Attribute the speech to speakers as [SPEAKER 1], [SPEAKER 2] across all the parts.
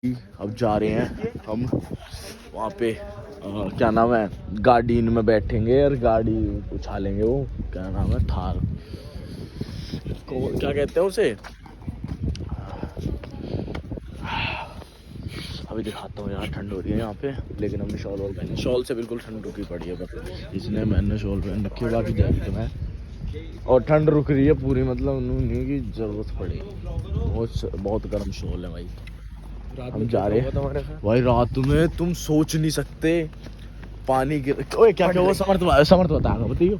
[SPEAKER 1] अब जा रहे हैं हम वहाँ पे क्या नाम है, गाड़ी में बैठेंगे और गाड़ी उछालेंगे। वो क्या नाम है, थार को क्या कहते हैं उसे, अभी दिखाता हूँ। यहाँ ठंड हो रही है यहाँ पे, लेकिन हमने शॉल वॉल पहनी। शॉल से बिल्कुल ठंड रुकी पड़ी है, पर इसने मैंने शॉल पहन रखी है। बाकी जैकेट में और ठंड रुक रही है पूरी, मतलब नहीं की जरूरत पड़ी। बहुत गर्म शॉल है भाई। हम जा रहे हैं भाई, रात में तुम सोच नहीं सकते पानी गिर। ओए क्या क्या हुआ, समर्थ बताएगा, बताइयो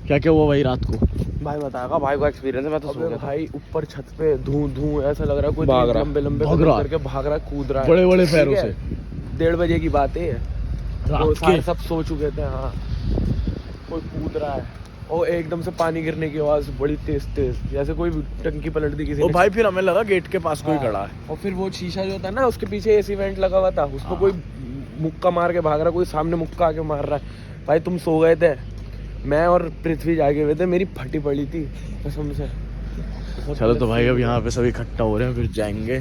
[SPEAKER 1] क्या क्या हुआ भाई रात को।
[SPEAKER 2] भाई बताएगा, भाई को एक्सपीरियंस है। मैं तो सो गया
[SPEAKER 1] भाई ऊपर छत पे धू ऐसा लग रहा है कोई
[SPEAKER 2] लंबे
[SPEAKER 1] करके भाग रहा है, कूद रहा है बड़े बड़े पैरों से।
[SPEAKER 2] 1:30 बजे की बात है,
[SPEAKER 1] तो सारे
[SPEAKER 2] सब सो चुके थे। हाँ, कोई कूद रहा है और एकदम से पानी गिरने की आवाज बड़ी तेज जैसे कोई टंकी पलट दी किसी ने।
[SPEAKER 1] भाई फिर हमें लगा गेट के पास कोई खड़ा है।
[SPEAKER 2] और फिर वो शीशा जो था ना, उसके पीछे एसी वेंट लगा हुआ था, उसको कोई मुक्का मार के भाग रहा, कोई सामने मुक्का आके मार रहा है। भाई तुम सो गए थे, मैं और पृथ्वी जागे हुए थे, मेरी फटी पड़ी थी कसम से।
[SPEAKER 1] चलो तो भाई अब यहाँ पे सब इकट्ठा हो रहे हैं, फिर जाएंगे।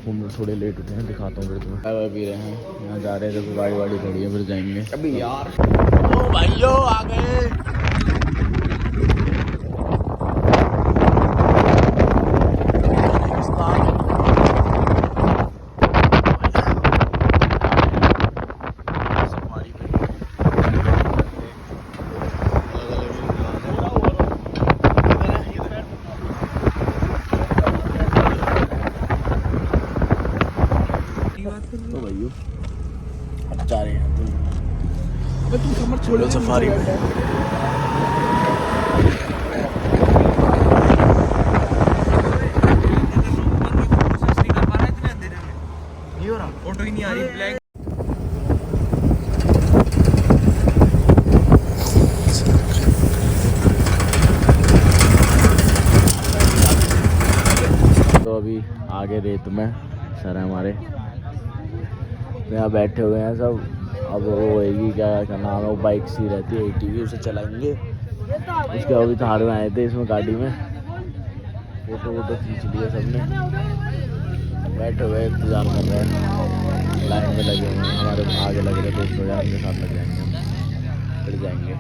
[SPEAKER 1] हम थोड़े लेट उठे हैं, दिखाता हूँ फिर तुम्हें। चाय पी रहे हैं, यहाँ जा रहे थे तो गाड़ी वाड़ी खड़ी है, फिर जाएंगे
[SPEAKER 2] अभी यार।
[SPEAKER 1] ओ भाइयों आ गए। तो भाइयों अब जा रहे हैं छोड़ो सफारी में।
[SPEAKER 2] फोटो ही नहीं आ रही ब्लैक।
[SPEAKER 1] तो अभी आगे रेत में सर हमारे यहाँ बैठे हुए हैं सब। अब वो होएगी क्या नाम है, वो बाइक सी रहती है ATV, उसे चलाएंगे। उसके अभी थार में आए थे इसमें गाड़ी में, फोटो वोटो खींच लिए सबने। बैठे हुए इंतजार कर रहे हैं, लाइन में लगे हुए हैं। हमारे आगे लग रहे दोस्त वगैरह, उनके साथ लग जाएंगे हम, फिर जाएंगे।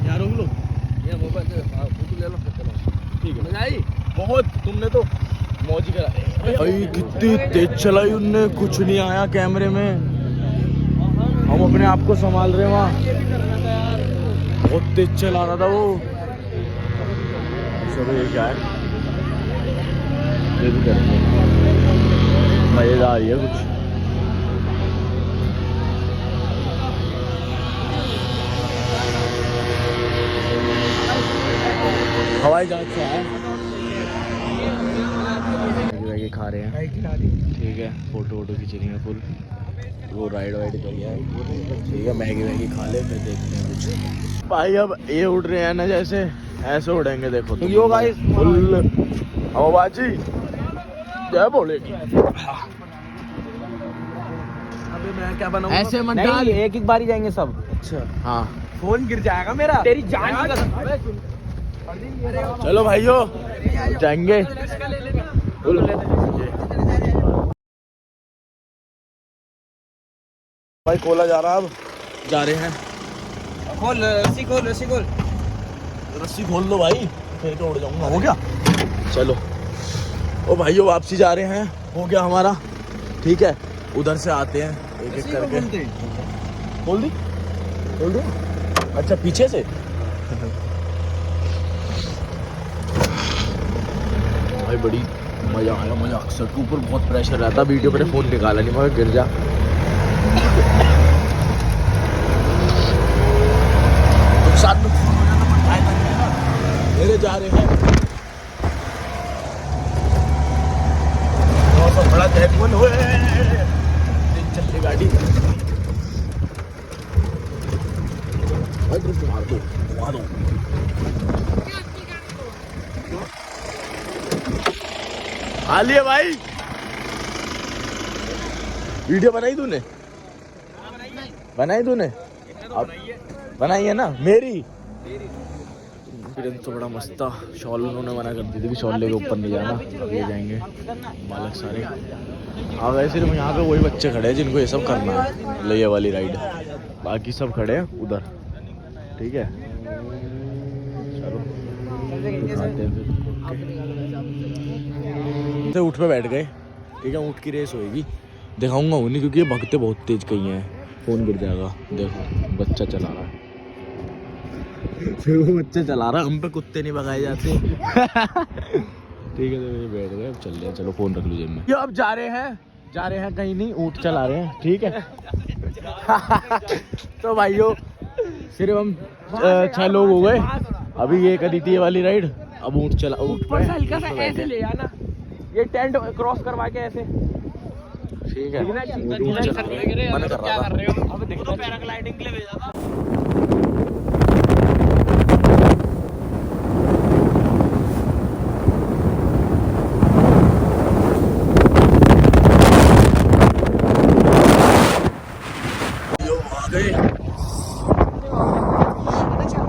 [SPEAKER 1] यार लो ये मोबाइल ले लो, ठीक है। बहुत तुमने तो मौज करा भाई, कितनी तेज चलाई उनने, कुछ नहीं आया कैमरे में। हम अपने आप को संभाल रहे वहाँ, बहुत तेज चला रहा था वो। सब ये क्या है, ये भी करेंगे, मजेदार है कुछ। हवाई जहाज से आए, मैगी खा रहे हैं, ठीक है। फोटो वोटो खींच रही है फुल, वो राइड वाइड कर गया है, ठीक है। मैगी खा ले, फिर देखते हैं कुछ। भाई अब ये उड़ रहे हैं ना, जैसे ऐसे उड़ेंगे, देखो तो यो गाइस फुल हवाबाजी जय बोलेगी।
[SPEAKER 2] अबे मैं क्या बनाऊंगा
[SPEAKER 1] ऐसे मत डाल,
[SPEAKER 2] एक बार ही जाएंगे सब।
[SPEAKER 1] अच्छा हाँ,
[SPEAKER 2] फोन गिर जाएगा मेरा, तेरी जान की कसम।
[SPEAKER 1] चलो भाइयों जाएंगे। भाई खोला जा रहा, अब जा रहे हैं।
[SPEAKER 2] खोल रस्सी खोल,
[SPEAKER 1] रस्सी खोल लो भाई, फिर तो उड़ जाऊंगा। हो गया, चलो। ओ भाइयों वापसी जा रहे हैं, हो गया हमारा, ठीक है। उधर से आते हैं एक एक करके। खोल दी, अच्छा पीछे से भाई बड़ी मजा आया, मजा अक्सर के ऊपर बहुत प्रेशर रहता, वीडियो मैंने फोन निकाला नहीं मगर गिर जा। तुम साथ में फोन हो जाता पर फायदा नहीं है ना, मेरे जा रहे हैं मौसम बड़ा तहकुन हुए, चल रही गाड़ी भाई तुम मार दो घुमा दो। आ लिए भाई, वीडियो बनाई तूने? बनाई तूने? अब बनाई है ना मेरी? तो बड़ा मस्त था। शॉल उन्होंने मना कर दी थी कि शॉल लेके ऊपर नहीं जाना, अब ये जाएंगे बालक सारे। हाँ वैसे सिर्फ यहाँ पे वही बच्चे खड़े हैं जिनको ये सब करना है, ये वाली राइड, बाकी सब खड़े हैं उधर। ठीक है चलो दिखाते हैं फिर। ऊँट पे बैठ गए, ठीक है ऊँट की रेस होएगी, दिखाऊंगा उन्हें क्योंकि ये भगते बहुत तेज कहीं हैं। फोन गिर जाएगा, देखो बच्चा चला रहा है, फिर वो बच्चा चला रहा है, हम पे कुत्ते नहीं भगाए जाते। ठीक है तो ये बैठ गए, अब चल रहे हैं, चलो फोन रख लीजिए में। ये अब जा रहे हैं कहीं नहीं, ऊँट चला रहे हैं, ठीक है। तो भाइयों सिर्फ हम 6 लोग हो गए, अभी ये करी थी ये वाली राइड, अब ऊँट चला, ऊँट पर हल्का सा ऐसे ले आना, ये टेंट क्रॉस करवा के ऐसे, ठीक है। मन कर रहा था अब देखो पैराग्लाइडिंग के लिए भेजा था।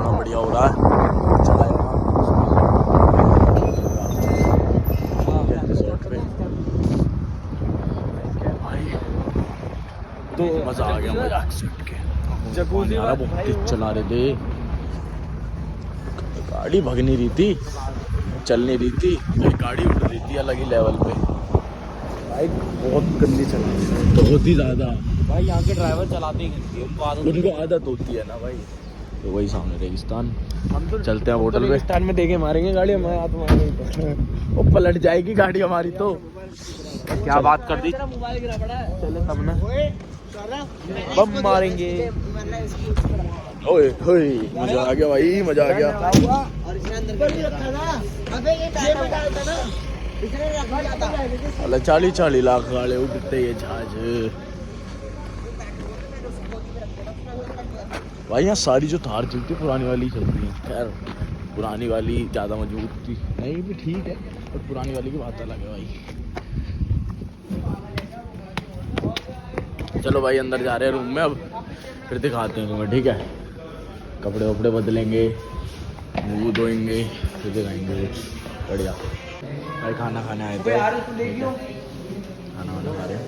[SPEAKER 1] बढ़िया हो रहा है, तो मजा आ गया, मजा जकूज़ी बहुत तेज चला रहे थे, गाड़ी भग नहीं रही थी, चल नहीं रही थी, गाड़ी उड़ रही थी अलग ही लेवल पे भाई, बहुत गंदी चला रही है, बहुत ही ज्यादा भाई। यहाँ के ड्राइवर चलाते ही उनको आदत होती है ना भाई। तो वही सामने रेगिस्तान, हम तो चलते हैं होटल में, रेगिस्तान में देखे मारेंगे गाड़ी, हमारे हाथ मारेंगे वो पलट जाएगी गाड़ी हमारी। तो क्या बात कर दी, चले तब ना बम मारेंगे। ओए ओए मजा आ गया भाई, मजा आ गया। अल्लाह 40 लाख वाले उड़ते ये जहाज भाई। यहाँ सारी जो थार चलती है पुरानी वाली चलती है, खैर पुरानी वाली ज़्यादा मजबूत थी, नहीं भी ठीक है पर पुरानी वाली की बात अलग है भाई। चलो भाई अंदर जा रहे हैं रूम में, अब फिर दिखाते हैं तुम्हें, ठीक है। कपड़े वपड़े बदलेंगे, मुँह धोएंगे, फिर दिखाएंगे बढ़िया भाई। खाना खाने आए थे, खाना वाना खा रहे हैं,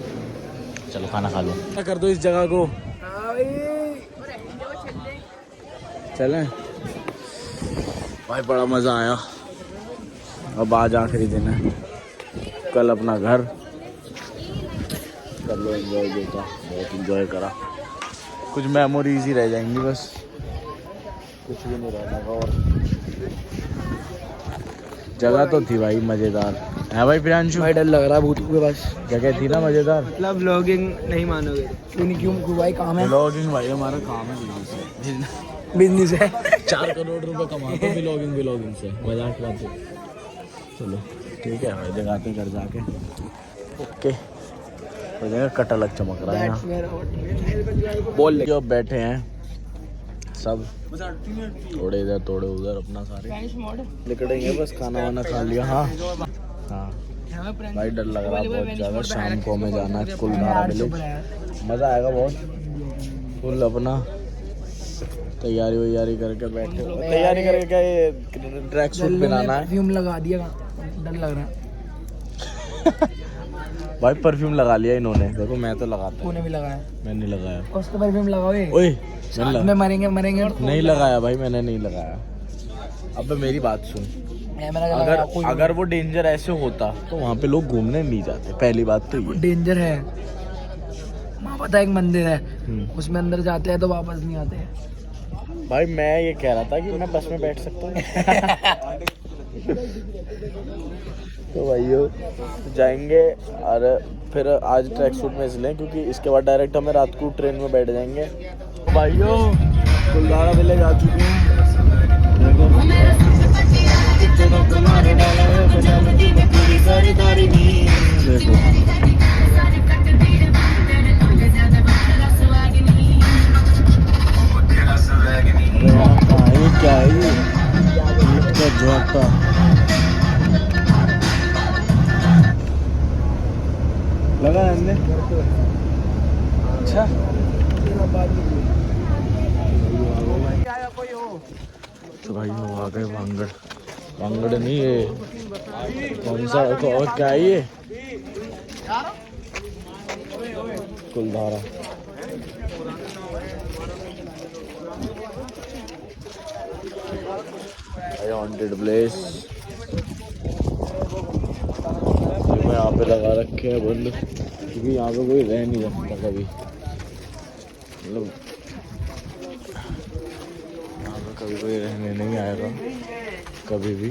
[SPEAKER 1] चलो खाना खा लो। क्या कर दो इस जगह को, चलें भाई, बड़ा मज़ा आया। अब आज आखिरी दिन है, कल अपना घर कर लो एंजॉय, देता बहुत एंजॉय करा, कुछ मेमोरीज ही रह जाएंगी बस, कुछ भी नहीं रहना। और जगह तो थी भाई मज़ेदार है भाई। प्रियांशु
[SPEAKER 2] भाई डर लग रहा है भूत के पास,
[SPEAKER 1] जगह थी ना मज़ेदार।
[SPEAKER 2] मतलब व्लॉगिंग नहीं मानोगे क्यों भाई, काम है
[SPEAKER 1] व्लॉगिंग भाई, हमारा काम है,
[SPEAKER 2] बिजनेस है।
[SPEAKER 1] 4 करोड़ रुपए कमाते हैं व्लॉगिंग से, मजाक बात है। चलो ठीक है भाई, दिखाते घर जाके, ओके हो जाएगा। कट अलग चमक रहा है यहाँ, बोल ले। अब बैठे हैं सब, थोड़े इधर थोड़े उधर, अपना सारे निकलेंगे बस, खाना वाना खा लिया। हाँ हाँ भाई डर लग रहा है बहुत ज़्यादा, शाम को हमें जाना है कुलधारा विलेज, मज़ा आएगा बहुत। फुल अपना तैयारी करके बैठे, तैयारी करके क्या ये ट्रैक सूट पहनाना है।
[SPEAKER 2] परफ्यूम लगा दिया, डर लग रहा है
[SPEAKER 1] भाई, परफ्यूम लगा लिया इन्होंने, देखो मैं तो लगाता हूँ,
[SPEAKER 2] तूने भी लगाया,
[SPEAKER 1] मैंने नहीं लगाया।
[SPEAKER 2] उसको परफ्यूम लगाओ,
[SPEAKER 1] ओए
[SPEAKER 2] में मरेंगे
[SPEAKER 1] नहीं लगाया भाई, मैंने नहीं लगाया। अब मेरी बात सुन, अगर वो डेंजर ऐसे होता तो वहाँ पे लोग घूमने नहीं जाते, पहली बात तो ये
[SPEAKER 2] डेंजर है। वहाँ पता एक मंदिर है, उसमें अंदर जाते हैं तो वापस नहीं आते हैं।
[SPEAKER 1] भाई मैं ये कह रहा था कि मैं बस में बैठ सकता हूँ। तो भाइयों जाएंगे और फिर आज ट्रैक सूट में इसलिए क्योंकि इसके बाद डायरेक्ट हमें रात को ट्रेन में बैठ जाएंगे। तो भाइयों कुलधारा विलेज आ चुके हैं। देखो ये क्या है ये ईट का झोंका। लगा हमने अच्छा तो भाई वो आ गए वांगड़। वांगड़ नहीं है कौन सा और क्या है ये कुलधारा। हॉन्टेड प्लेस मैं यहाँ पे लगा रखे हैं बंद क्योंकि यहाँ पे कोई रह नहीं सकता कभी। मतलब यहाँ पे कभी कोई रहने नहीं आएगा कभी भी।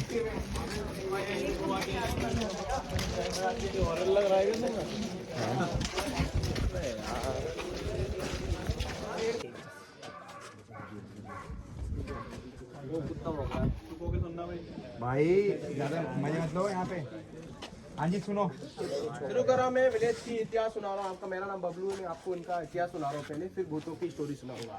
[SPEAKER 3] भाई ज्यादा मजे मत लो यहाँ पे। हाँ जी सुनो,
[SPEAKER 2] शुरू करो। मैं विलेज की इतिहास सुना रहा हूँ आपका। मेरा नाम बबलू है। मैं आपको इनका इतिहास सुना रहा हूँ पहले, फिर भूतों की स्टोरी सुनाऊंगा।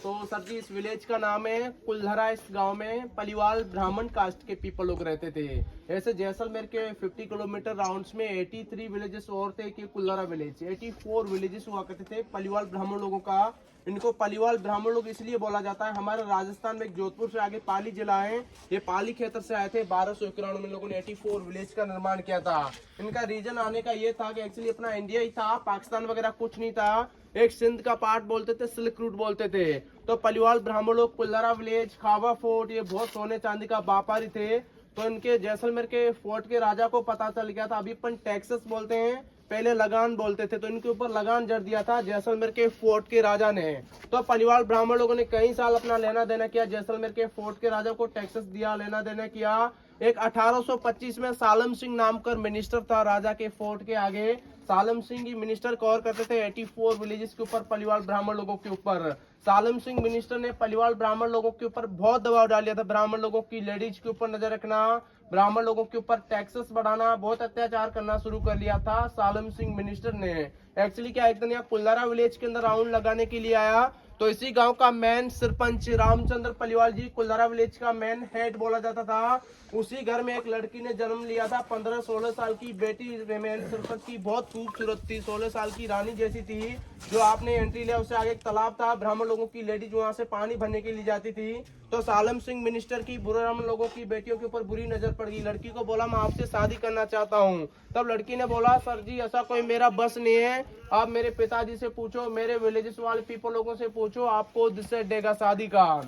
[SPEAKER 2] तो सर जी इस विलेज का नाम है कुलधरा। इस गांव में पलिवाल ब्राह्मण कास्ट के पीपल लोग रहते थे। ऐसे जैसलमेर के 50 किलोमीटर राउंड्स में 83 विलेजेस और थे कि कुलधरा विलेज। 84 विलेजेस हुआ करते थे पलिवाल ब्राह्मण लोगों का। इनको पलिवाल ब्राह्मण लोग इसलिए बोला जाता है, हमारे राजस्थान में जोधपुर से आगे पाली जिला है, ये पाली क्षेत्र से आए थे। 1291 में लोगों ने 84 विलेज का निर्माण किया था। इनका रीजन आने का ये था कि एक्चुअली अपना इंडिया ही था, पाकिस्तान वगैरह कुछ नहीं था। एक सिंध का पार्ट बोलते थे, सिल्क रूट बोलते थे। तो पलिवाल ब्राह्मण लोग कुलधारा विलेज, खावा फोर्ट, ये बहुत सोने चांदी का व्यापारी थे। तो इनके जैसलमेर के फोर्ट के राजा को पता चल गया था, अभी अपन टैक्सेस बोलते हैं, पहले लगान बोलते थे, तो इनके ऊपर लगान जड़ दिया था जैसलमेर के फोर्ट के राजा ने। तो पलिवाल ब्राह्मण लोगों ने कई साल अपना लेना देना किया, जैसलमेर के फोर्ट के राजा को टैक्सेस दिया, लेना देना किया। एक 1825 में सालम सिंह नाम कर मिनिस्टर था राजा के फोर्ट के आगे। सालम सिंह की मिनिस्टर कवर करते थे 84 विलेजेस के ऊपर, पलिवाल ब्राह्मण लोगों के ऊपर। सालम सिंह मिनिस्टर ने पलिवाल ब्राह्मण लोगों के ऊपर बहुत दबाव डाल दिया था। ब्राह्मण लोगों की लेडीज के ऊपर नजर रखना, ब्राह्मण लोगों के ऊपर टैक्सेस बढ़ाना, बहुत अत्याचार करना शुरू कर लिया था सालम सिंह मिनिस्टर ने। एक्चुअली क्या एक दिन यहाँ कुलधारा विलेज के अंदर राउंड लगाने के लिए आया, तो इसी गांव का मेन सरपंच रामचंद्र पलिवाल जी, कुलधारा विलेज का मेन हेड बोला जाता था। उसी घर में एक लड़की ने जन्म लिया था, 15-16 साल की बेटी मेन सरपंच की, बहुत खूबसूरत थी, 16 साल की रानी जैसी थी। जो आपने एंट्री लिया उससे आगे एक तालाब था, ब्राह्मण लोगों की लेडीज वहां से पानी भरने के लिए जाती थी। तो सालम सिंह मिनिस्टर की ब्राह्मण लोगों की बेटियों के ऊपर बुरी नजर पड़ गई। लड़की को बोला मैं आपसे शादी करना चाहता हूँ। तब लड़की ने बोला सर जी ऐसा कोई मेरा बस नहीं है, आप मेरे पिताजी से पूछो, मेरे विलेजेस वाले पीपल लोगों से पूछो, आपको डिसाइड देगा शादी का।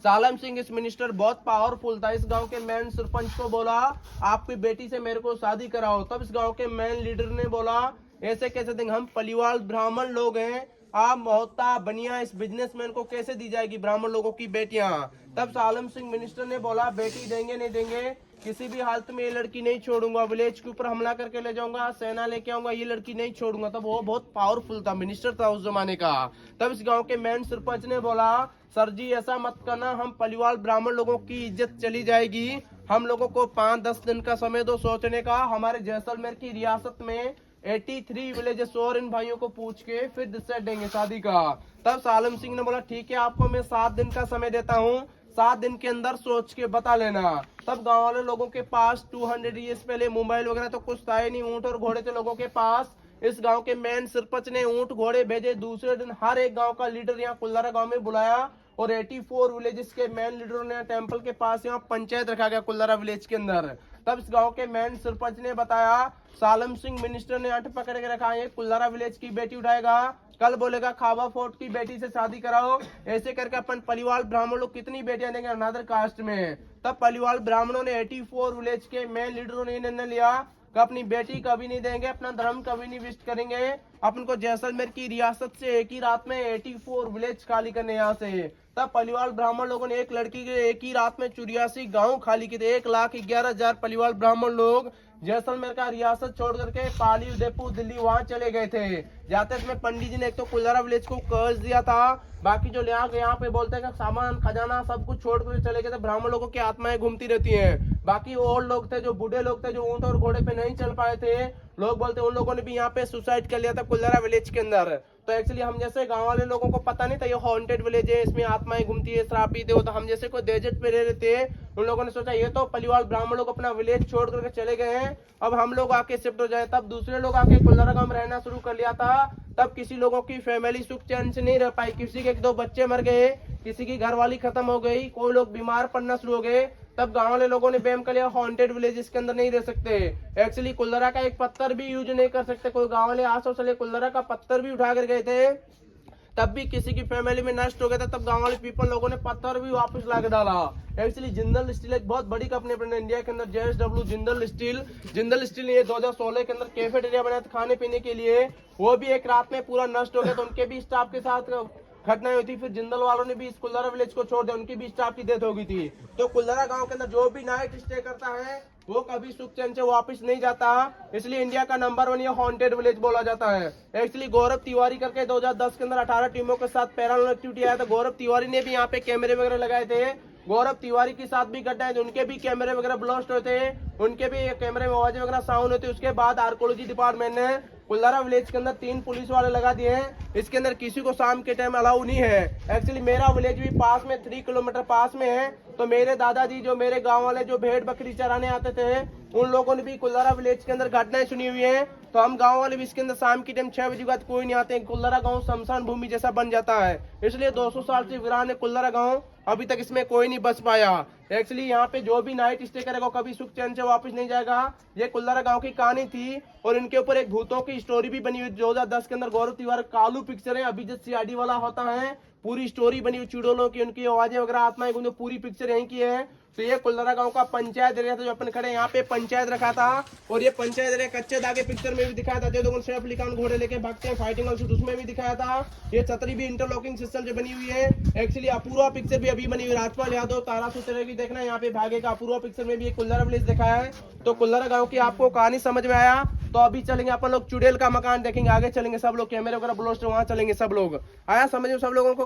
[SPEAKER 2] सालम सिंह इस मिनिस्टर बहुत पावरफुल था। इस गांव के मेन सरपंच को बोला आपकी बेटी से मेरे को शादी कराओ। तब इस गांव के मेन लीडर ने बोला ऐसे कैसे देंगे, हम पलिवाल ब्राह्मण लोग हैं, आप मोहता बनिया इस बिजनेसमैन को कैसे दी जाएगी ब्राह्मण लोगों की बेटियां। तब सालम सिंह मिनिस्टर ने बोला बेटी देंगे नहीं देंगे, किसी भी हालत में ये लड़की नहीं छोड़ूंगा, विलेज के ऊपर हमला करके ले जाऊंगा, सेना लेके आऊंगा, ये लड़की नहीं छोड़ूंगा। तब वो बहुत पावरफुल था, मिनिस्टर था उस जमाने का। तब इस गांव के मेन सरपंच ने बोला सर जी ऐसा मत करना, हम पलिवाल ब्राह्मण लोगों की इज्जत चली जाएगी, हम लोगों को 5-10 दिन का समय दो सोचने का। हमारे जैसलमेर की रियासत में 83 विलेजेस और इन भाइयों को पूछ के फिर डिसाइड देंगे शादी का। तब सालम सिंह ने बोला ठीक है आपको मैं 7 दिन का समय देता हूँ, 7 दिन के अंदर सोच के बता लेना। तब गांव वाले लोगों के पास 200 ईयर्स पहले मोबाइल वगैरह तो कुछ था ही नहीं, ऊंट और घोड़े थे लोगों के पास। इस गांव के मेन सरपंच ने ऊंट घोड़े भेजे। दूसरे दिन हर एक गांव का लीडर यहाँ कुलधारा गांव में बुलाया और 84 विलेजेस के मेन लीडरों ने टेंपल के पास यहाँ पंचायत रखा गया कुलधारा विलेज के अंदर। तब इस गांव के मेन सरपंच ने बताया सालम सिंह मिनिस्टर ने अट पकड़ के रखा है, कुलधारा विलेज की बेटी उठाएगा, कल बोलेगा खावा फोर्ट की बेटी से शादी कराओ। ऐसे करके अपन पलिवाल ब्राह्मण लोग कितनी बेटियां देंगे अनादर कास्ट में। तब पलिवाल ब्राह्मणों ने 84 विलेज के मेन लीडरों ने निर्णय लिया कि अपनी बेटी कभी नहीं देंगे, अपना धर्म कभी नहीं विष्ट करेंगे, अपन को जैसलमेर की रियासत से एक ही रात में 84 विलेज खाली करने यहाँ से। तब पलिवाल ब्राह्मण लोगों ने एक लड़की के एक ही रात में 84 गांव खाली किए थे। 1,11,000 पलिवाल ब्राह्मण लोग जैसलमेर का रियासत छोड़ करके पाली, उदयपुर, दिल्ली वहां चले गए थे। जाते समय पंडित जी ने एक तो कुल्हारा विलेज को कर्ज दिया था, बाकी जो यहाँ पे बोलते हैं कि सामान खजाना सब कुछ छोड़ कर चले गए थे। ब्राह्मण लोगों की आत्माएं घूमती रहती हैं। बाकी ओल्ड लोग थे, जो बूढ़े लोग थे, जो ऊंट और घोड़े पे नहीं चल पाए थे, लोग बोलते उन लोगों ने भी यहाँ पे सुसाइड कर लिया था कुल्हारा विलेज के अंदर। तो एक्चुअली हम जैसे गांव वाले लोगों को पता नहीं था ये हॉन्टेड विलेज है, इसमें आत्माएं घूमती है, श्रापित है। तो हम जैसे कोई डेजर्ट पे रह रहे थे, उन लोगों ने सोचा ये तो पलिवाल ब्राह्मण लोग अपना विलेज छोड़ करके चले गए हैं, अब हम लोग आके शिफ्ट हो जाए। तब दूसरे लोग आके कुल्हारा गांव में रहना शुरू कर लिया था। तब किसी लोगों की फैमिली सुख चैन से नहीं रह पाई, किसी के 1-2 बच्चे मर गए, किसी की घरवाली खत्म हो गई, कोई लोग बीमार पड़ना शुरू हो गए। तब गांव वाले लोगों ने बैन कर लिया हॉन्टेड विलेज इसके अंदर नहीं रह सकते। एक्चुअली कुल्हारा का एक पत्थर भी यूज नहीं कर सकते। कोई गांव वाले आस चले कुल्हारा का पत्थर भी उठा कर गए थे, तब भी किसी की फैमिली में नष्ट हो गया था। तब गांव वाले पीपल लोगों ने पत्थर भी वापस ला के डाला। एक्चुअली जिंदल स्टील एक बहुत बड़ी कंपनी अपने इंडिया के अंदर, JSW जिंदल स्टील ने 2016 के अंदर कैफेटेरिया बनाया था खाने पीने के लिए, वो भी एक रात में पूरा नष्ट हो गया। तो उनके भी स्टाफ के साथ घटनाएं हुई थी। फिर जिंदल वालों ने भी इस कुल्हारा विलेज को छोड़ दिया, उनकी भी स्टाफ की डेथ हो गई थी। तो कुल्हारा गांव के अंदर जो भी नाइट स्टे करता है वो कभी सुख चैन से वापस नहीं जाता, इसलिए इंडिया का नंबर 1 ये हॉन्टेड विलेज बोला जाता है। एक्चुअली गौरव तिवारी करके 2010 के अंदर 18 टीमों के साथ पैरानॉर्मल एक्टिविटी आया था। गौरव तिवारी ने भी यहाँ पे कैमरे वगैरह लगाए थे। गौरव तिवारी के साथ भी घटना है, उनके भी कैमरे वगैरह ब्लास्ट हुए थे, उनके भी कैमरे में आवाजें वगैरह साउंड होती है। उसके बाद आर्कोलॉजी डिपार्टमेंट ने कुल्हारा विलेज के अंदर 3 पुलिस वाले लगा दिए हैं। इसके अंदर किसी को शाम के टाइम अलाउ नहीं है। एक्चुअली मेरा विलेज भी पास में 3 किलोमीटर पास में है। तो मेरे दादाजी जो मेरे गांव वाले जो भेड़ बकरी चराने आते थे, उन लोगों ने भी कुल्हारा विलेज के अंदर घटनाएं सुनी हुई है। तो हम गांव वाले भी इसके अंदर शाम की टाइम 6 बजे के बाद कोई नहीं आते हैं। कुल्हारा गांव शमशान भूमि जैसा बन जाता है, इसलिए 200 साल से वीरान है कुल्हारा गांव, अभी तक इसमें कोई नहीं बच पाया। एक्चुअली यहाँ पे जो भी नाइट स्टे करेगा कभी सुख चैन से वापस नहीं जाएगा। ये कुल्हारा गांव की कहानी थी और इनके ऊपर एक भूतों की स्टोरी भी बनी हुई 2010 के अंदर। गौरव तिवारी कालू पिक्चर है, अभिजीत CID वाला होता है, पूरी स्टोरी बनी हुई चुड़ैलों की, उनकी आवाजें वगैरह आत्माएं घूमती, पूरी पिक्चर यहीं की है। तो ये कुल्हारा गांव का पंचायत एरिया था, जो अपन खड़े यहाँ पे पंचायत रखा था। और ये पंचायत एरिया कच्चे धागे पिक्चर में भी दिखाया था, जो शेफ अली खान घोड़े लेके भागते हैं फाइटिंग वाली, उसमें भी दिखाया था। ये छतरी भी इंटरलॉकिंग सिस्टम जो बनी हुई है। एक्चुअली अपूर्वा पिक्चर भी अभी बनी हुई, राजपाल यादव, तारा सुतरे की देखना यहाँ पे भागे का अपूर्वा पिक्चर में भी एक कुल्हारा विलेज दिखाया है। तो कुल्हारा गांव की आपको कहानी समझ में आया। तो अभी चलेंगे अपन लोग चुड़ैल का मकान देखेंगे, आगे चलेंगे सब लोग, कैमरे वगैरह ब्लास्ट वहां चलेंगे सब लोग। आया समझ में सब लोगों को?